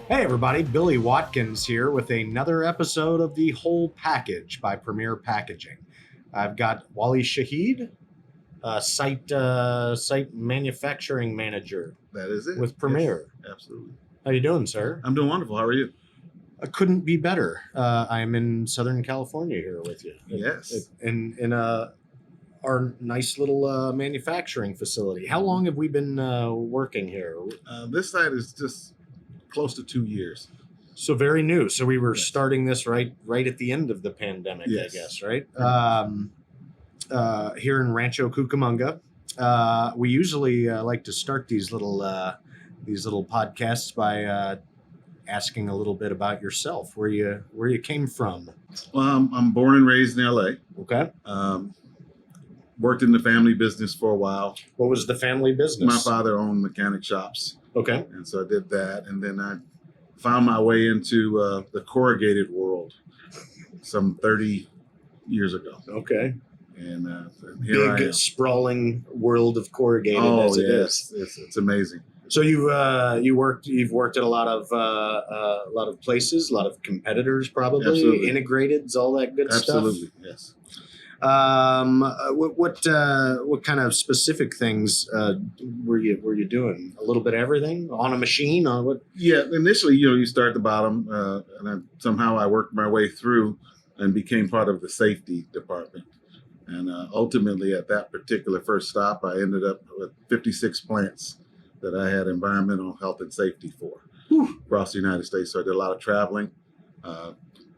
Hey everybody, Billy Watkins here with another episode of The Whole Package by Premier Packaging. I've got Wali Shaheed, site manufacturing manager That is it. with Premier. Yes, absolutely. How you doing, sir? I'm doing wonderful. How are you? I couldn't be better. I am in Southern California here with you. Yes. In our nice little manufacturing facility. How long have we been working here? This site is just close to 2 years. So very new. So we were Yes. starting this right at the end of the pandemic, Yes. I guess, right? Here in Rancho, Cucamonga. We usually like to start these little podcasts by asking a little bit about yourself, where you came from. Well, I'm born and raised in LA. Okay. Worked in the family business for a while. What was the family business? My father owned mechanic shops. Okay. And so I did that. And then I found my way into the corrugated world some 30 years ago. Okay. And here I Big am. sprawling world of corrugated as it is. It's amazing. So you've worked at a lot of places, a lot of competitors, probably. Absolutely. Integrateds, all that good stuff. Absolutely, yes. What kind of specific things were you doing? A little bit of everything on a machine, or what? Yeah, initially, you start at the bottom, and somehow I worked my way through and became part of the safety department. And ultimately, at that particular first stop, I ended up with 56 plants that I had environmental health and safety for across the United States. So I did a lot of traveling.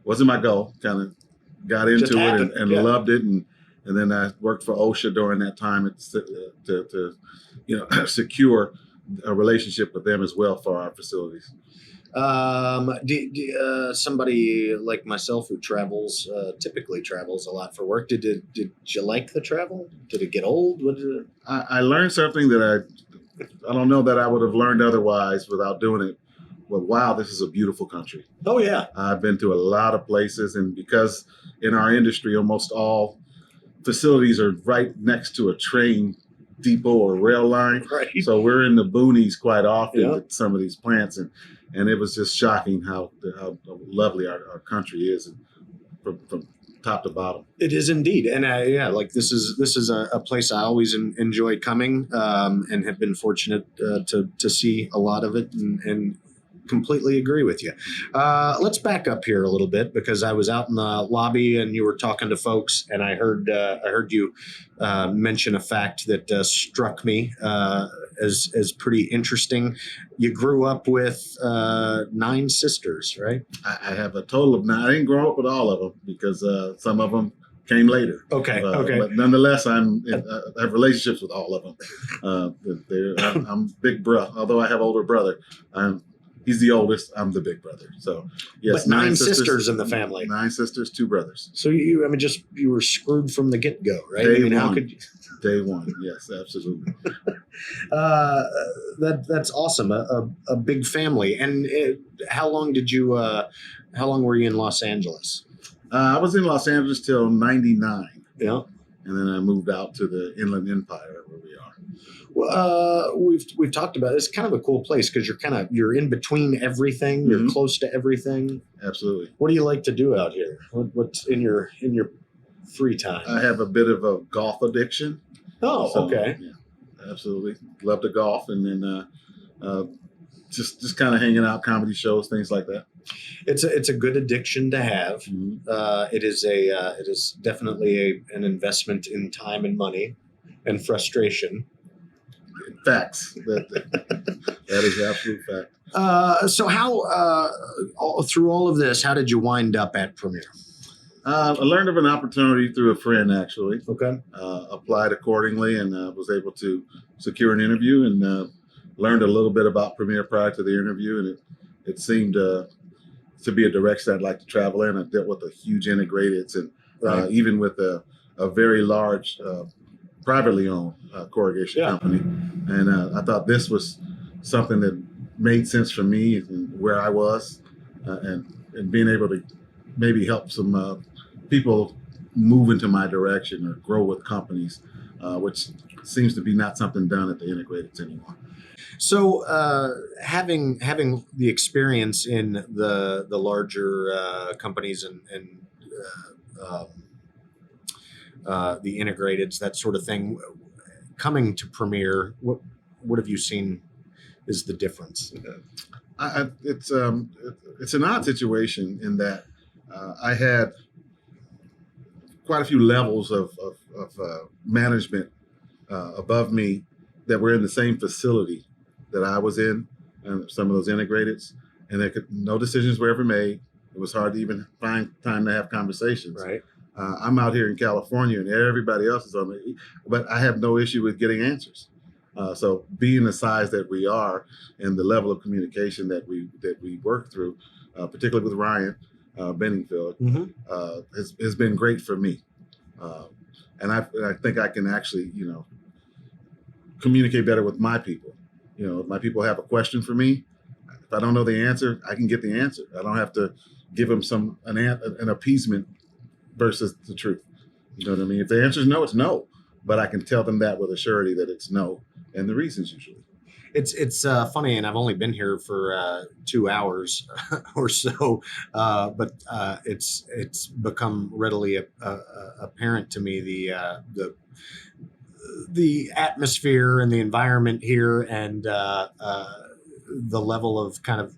Wasn't my goal. Kind of got into it and Yeah. loved it, and then I worked for OSHA during that time to secure a relationship with them as well for our facilities. Somebody like myself who typically travels a lot for work. Did you like the travel? Did it get old? I learned something that I don't know that I would have learned otherwise without doing it. Well, wow, this is a beautiful country. Oh yeah. I've been to a lot of places, and because in our industry, almost all facilities are right next to a train depot or rail line. Right. So we're in the boonies quite often Yeah. with some of these plants, and it was just shocking how lovely our country is from top to bottom. It is indeed, and like this is a place I always enjoy coming, and have been fortunate to see a lot of it, and completely agree with you. Let's back up here a little bit, because I was out in the lobby and you were talking to folks, and I heard you mention a fact that struck me as pretty interesting. You grew up with 9 sisters, right? I have a total of 9. I didn't grow up with all of them because some of them came later. Okay. But nonetheless, I have relationships with all of them. I'm big brother, although I have older brother. He's the oldest. I'm the big brother. So yes, But 9 sisters in the family. 9 sisters, 2 brothers. So you were screwed from the get go, right? How could you? Day one, yes, absolutely. That's awesome. A big family. And how long were you in Los Angeles? I was in Los Angeles till '99. Yeah. And then I moved out to the Inland Empire where we are. Well, we've talked about it. It's kind of a cool place because you're in between everything. You're close to everything. Absolutely. What do you like to do out here? What's in your free time? I have a bit of a golf addiction. Oh, okay. Yeah, absolutely. Love to golf, and then just kind of hanging out, comedy shows, things like that. It's a good addiction to have. Mm-hmm. It is definitely an investment in time and money and frustration. Facts. That is absolute fact. So how through all of this, how did you wind up at Premier? I learned of an opportunity through a friend, actually. Okay. Applied accordingly, and was able to secure an interview, and learned a little bit about Premier prior to the interview, and it seemed to be a direction I'd like to travel in. I dealt with a huge integrateds, and even with a very large privately owned corrugation company, and I thought this was something that made sense for me and where I was, and being able to maybe help some people move into my direction or grow with companies which seems to be not something done at the integrated anymore. So, having the experience in the larger companies and the integrateds, that sort of thing, coming to Premier, what have you seen is the difference? It's an odd situation in that I had quite a few levels of management above me that were in the same facility that I was in, and some of those integrateds, and no decisions were ever made. It was hard to even find time to have conversations. Right. I'm out here in California, and everybody else is on me, but I have no issue with getting answers. So being the size that we are and the level of communication that we work through, particularly with Ryan Benningfield, has been great for me. And I think I can actually, communicate better with my people. If my people have a question for me, if I don't know the answer, I can get the answer. I don't have to give them an appeasement versus the truth. You know what I mean? If the answer is no, it's no. But I can tell them that with a surety that it's no, and the reasons usually. It's funny, and I've only been here for 2 hours or so, but it's become readily apparent to me the atmosphere and the environment here, and the level of kind of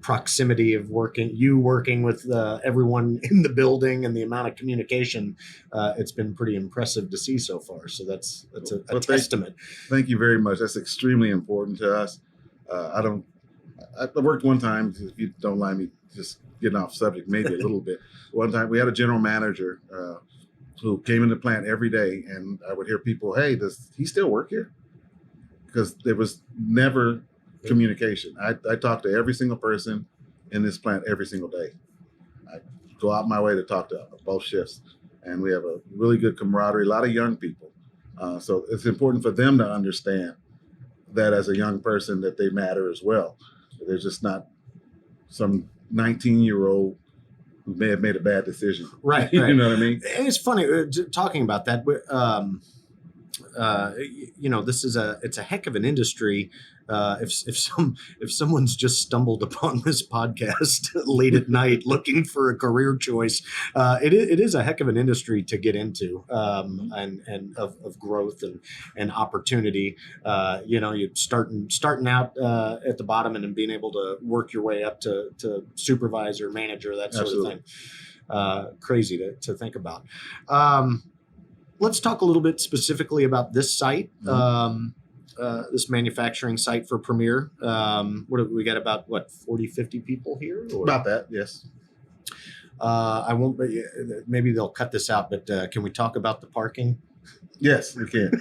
proximity of working with everyone in the building, and the amount of communication. It's been pretty impressive to see so far. So that's a testament. Thank you very much. That's extremely important to us. I worked one time, if you don't mind me just getting off subject, maybe a little bit. One time we had a general manager who came into the plant every day, and I would hear people, "Hey, does he still work here?" Because there was never communication. I talk to every single person in this plant every single day. I go out my way to talk to both shifts, and we have a really good camaraderie. A lot of young people, so it's important for them to understand that as a young person that they matter as well. They're just not some 19-year-old who may have made a bad decision. Right. You know what I mean? It's funny talking about that. It's a heck of an industry. If someone's just stumbled upon this podcast late at night looking for a career choice, it is a heck of an industry to get into, and of growth and opportunity. You're starting out at the bottom and then being able to work your way up to supervisor, manager, that sort Absolutely. of thing. Crazy to think about. Let's talk a little bit specifically about this site. This manufacturing site for Premier. What have we got, about 40, 50 people here? Or? About that, yes. I won't. Maybe they'll cut this out, but can we talk about the parking? Yes, we can.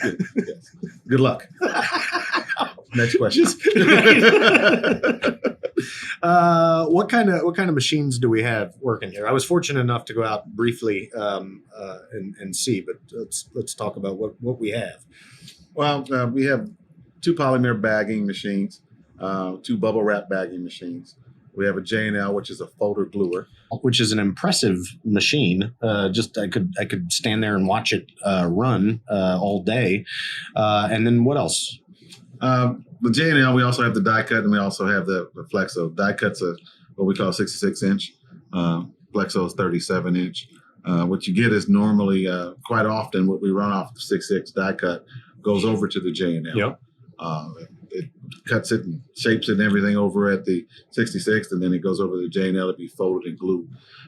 Good. Yes. Good luck. Next question. What kind of machines do we have working here? I was fortunate enough to go out briefly and see, but let's talk about what we have. Well, we have 2 polymer bagging machines, 2 bubble wrap bagging machines. We have a J&L, which is a folder gluer, which is an impressive machine. I could stand there and watch it run all day. And then what else? The J&L, we also have the die cut, and we also have the Flexo. Die cut's what we call 66-inch. Flexo is 37-inch. What you get is normally, quite often, what we run off the 6/6 die cut goes over to the J&L. Yep. It cuts it and shapes it and everything over at the 66, and then it goes over to the J&L to be folded and glued.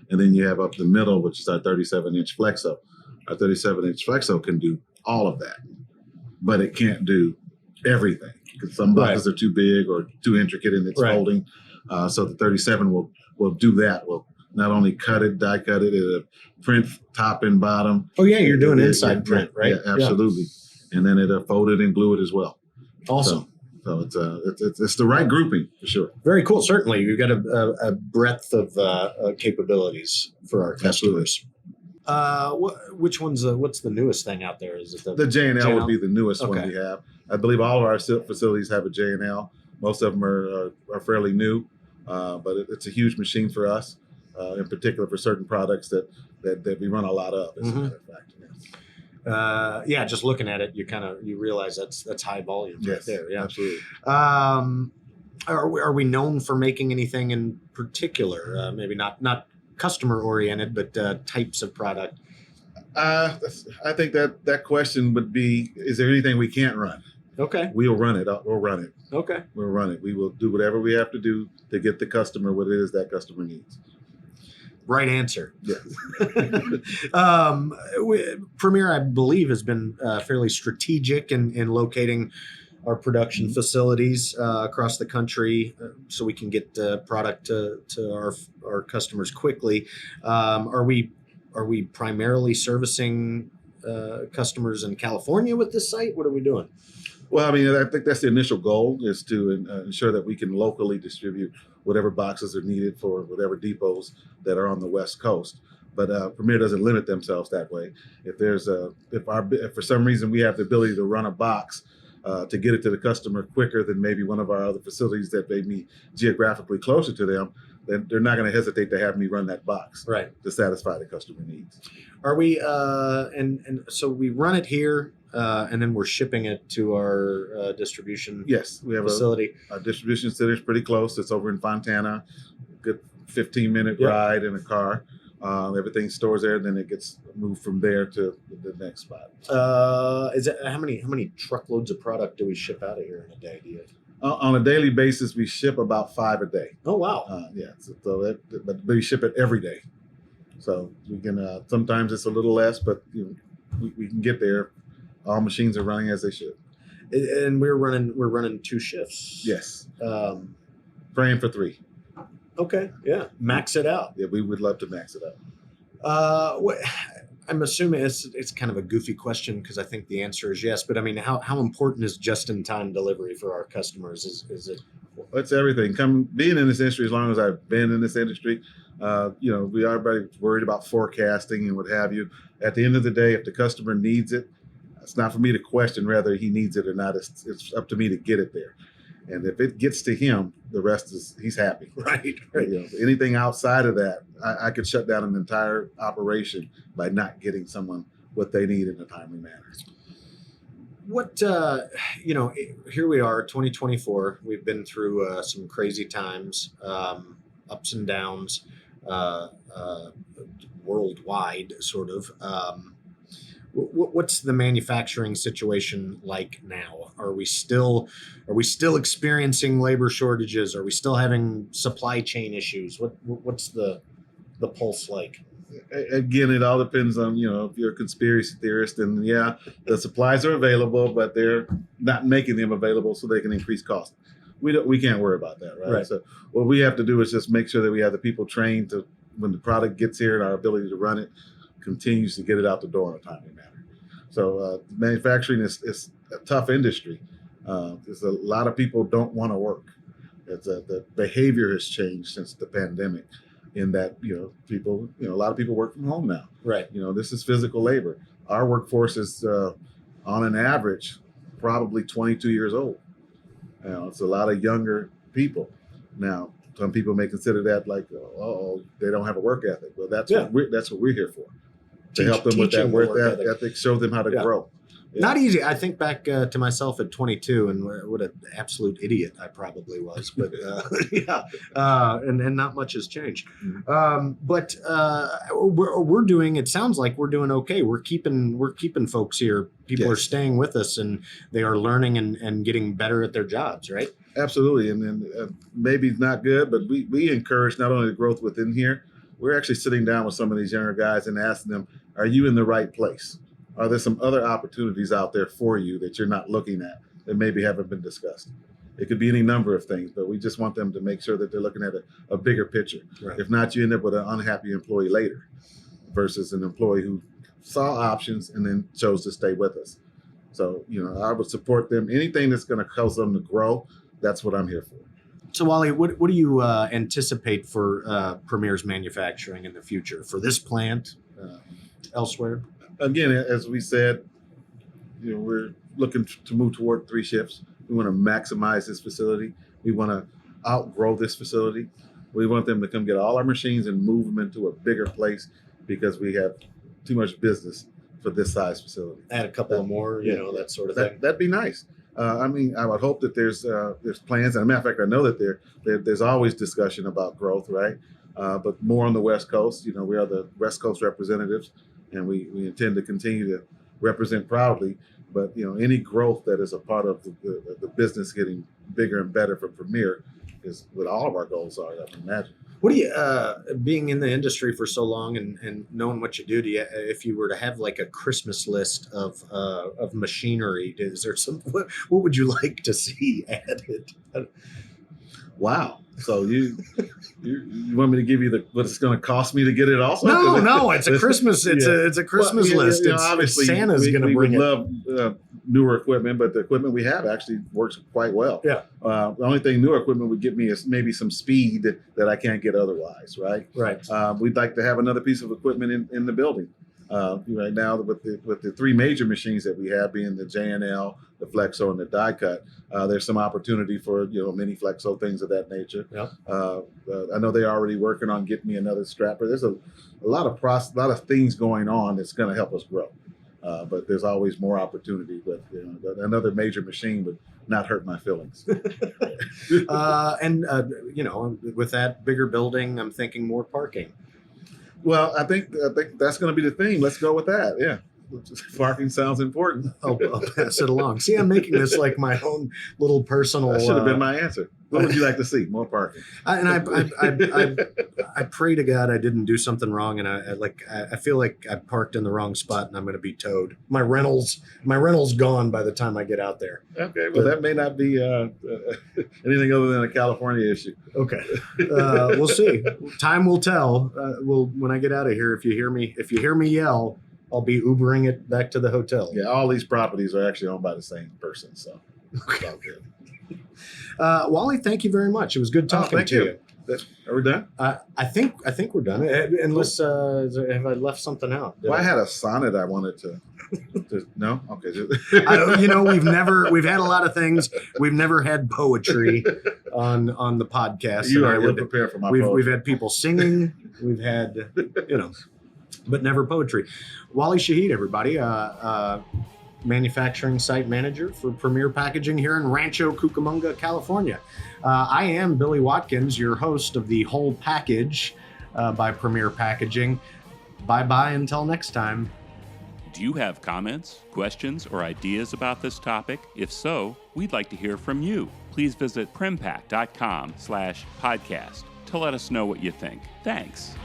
And then you have up the middle, which is our 37-inch Flexo. Our 37-inch Flexo can do all of that, but it can't do everything, because some boxes are too big or too intricate in its folding. So the 37 will do that. Will not only cut it, die cut it, it'll print top and bottom. Oh yeah, you're doing inside print, right? Yeah, absolutely. Yeah. And then it'll fold it and glue it as well. Awesome. So it's the right grouping for sure. Very cool. Certainly, you've got a breadth of capabilities for our customers. Which one's what's the newest thing out there? Is it the J&L would be the newest one we have. I believe all of our facilities have a J&L. Most of them are fairly new, but it's a huge machine for us, in particular for certain products that we run a lot of, as a matter of fact. Yes. Yeah, just looking at it, you realize that's high volume right Yes, there. Yeah. absolutely. Are we known for making anything in particular? Maybe not customer oriented, but types of product. I think that question would be: is there anything we can't run? Okay. We'll run it. We'll run it. Okay. We'll run it. We will do whatever we have to do to get the customer what it is that customer needs. Right answer. Yeah. Premier, I believe, has been fairly strategic in locating our production facilities across the country so we can get product to our customers quickly. Are we primarily servicing customers in California with this site? What are we doing? Well, I mean, I think that's the initial goal, is to ensure that we can locally distribute whatever boxes are needed for whatever depots that are on the West Coast. But Premier doesn't limit themselves that way. If for some reason we have the ability to run a box to get it to the customer quicker than maybe one of our other facilities that may be geographically closer to them, then they're not going to hesitate to have me run that box Right. to satisfy the customer needs. Are we and so we run it here and then we're shipping it to our distribution Yes, we have facility. Our distribution center is pretty close. It's over in Fontana. Good 15-minute Yep. ride in a car. Everything stores there, then it gets moved from there to the next spot. Is it how many truckloads of product do we ship out of here in a day? Do you? On a daily basis, we ship about 5 a day. Oh wow! But we ship it every day. So we can. Sometimes it's a little less, but we can get there. All machines are running as they should. And we're running 2 shifts. Yes. Praying for 3. Okay. Yeah. Max it out. Yeah, we would love to max it out. I'm assuming it's kind of a goofy question because I think the answer is yes. But I mean, how important is just-in-time delivery for our customers? Is it? It's everything. Being in this industry as long as I've been in this industry, everybody's worried about forecasting and what have you. At the end of the day, if the customer needs it, it's not for me to question whether he needs it or not. It's up to me to get it there. And if it gets to him, the rest he's happy. Right. Anything outside of that, I could shut down an entire operation by not getting someone what they need in a timely manner. What here we are, 2024. We've been through some crazy times, ups and downs, worldwide, sort of. What's the manufacturing situation like now? Are we still experiencing labor shortages? Are we still having supply chain issues? What's the pulse like? Again, it all depends on, if you're a conspiracy theorist, and yeah, the supplies are available, but they're not making them available so they can increase cost. We can't worry about that, right? So what we have to do is just make sure that we have the people trained to, when the product gets here and our ability to run it continues to get it out the door in a timely manner. So manufacturing is a tough industry. There's a lot of people don't want to work. The behavior has changed since the pandemic, in that people, a lot of people work from home now. Right. This is physical labor. Our workforce is on an average probably 22 years old. It's a lot of younger people. Now, some people may consider that like, they don't have a work ethic. Well, that's what we're here for. To help them with that work ethic, show them how to grow. Yeah. Not easy. I think back to myself at 22 and what an absolute idiot I probably was. But and not much has changed. Mm-hmm. But we're doing. It sounds like we're doing okay. We're keeping folks here. People are staying with us, and they are learning and getting better at their jobs. Right. Absolutely, and then maybe not good, but we encourage not only the growth within here. We're actually sitting down with some of these younger guys and asking them, are you in the right place? Are there some other opportunities out there for you that you're not looking at that maybe haven't been discussed? It could be any number of things, but we just want them to make sure that they're looking at a bigger picture. Right. If not, you end up with an unhappy employee later versus an employee who saw options and then chose to stay with us. So, I would support them. Anything that's going to cause them to grow, that's what I'm here for. So, Wally, what do you anticipate for Premier's manufacturing in the future, for this plant, elsewhere? Again, as we said, we're looking to move toward 3 shifts. We want to maximize this facility. We want to outgrow this facility. We want them to come get all our machines and move them into a bigger place because we have too much business for this size facility. Add a couple of more, that sort of thing. That'd be nice. I would hope that there's plans. And as a matter of fact, I know that there's always discussion about growth, right? But more on the West Coast. We are the West Coast representatives, and we intend to continue to represent proudly. But any growth that is a part of the business getting bigger and better for Premier is what all of our goals are, I can imagine. What do you, being in the industry for so long and knowing what you do, if you were to have like a Christmas list of machinery, is there what would you like to see added? Wow. So you want me to give you what it's going to cost me to get it also? No, it's a Christmas. It's a Christmas list. Obviously, Santa's going to bring we it. Love newer equipment, but the equipment we have actually works quite well. Yeah. The only thing newer equipment would give me is maybe some speed that I can't get otherwise. Right. Right. We'd like to have another piece of equipment in the building. Right now, with the three major machines that we have, being the JNL, the Flexo, and the die cut, there's some opportunity for mini Flexo, things of that nature. Yeah. I know they're already working on getting me another strapper. There's a lot of things going on that's going to help us grow. But there's always more opportunity. But another major machine would not hurt my feelings. And with that bigger building, I'm thinking more parking. Well, I think that's going to be the theme. Let's go with that. Yeah. Parking sounds important. I'll pass it along. See, I'm making this like my own little personal. That should have been my answer. What would you like to see? More parking. I pray to God I didn't do something wrong, and I feel like I parked in the wrong spot, and I'm going to be towed. My rental's gone by the time I get out there. Okay, well that may not be anything other than a California issue. Okay, we'll see. Time will tell. When I get out of here, if you hear me yell, I'll be Ubering it back to the hotel. Yeah, all these properties are actually owned by the same person, so it's all good. Wally, thank you very much. It was good talking to you. Are we done? I think we're done. Unless have I left something out? I had a sonnet I wanted to. No, okay. We've had a lot of things. We've never had poetry on the podcast. You are prepared for my poetry. We've had people singing. We've had but never poetry. Wali Shaheed, everybody. Manufacturing site manager for Premier Packaging here in Rancho, Cucamonga, California. I am Billy Watkins, your host of the Whole Package by Premier Packaging. Bye-bye until next time. Do you have comments, questions, or ideas about this topic? If so, we'd like to hear from you. Please visit primpack.com/podcast to let us know what you think. Thanks.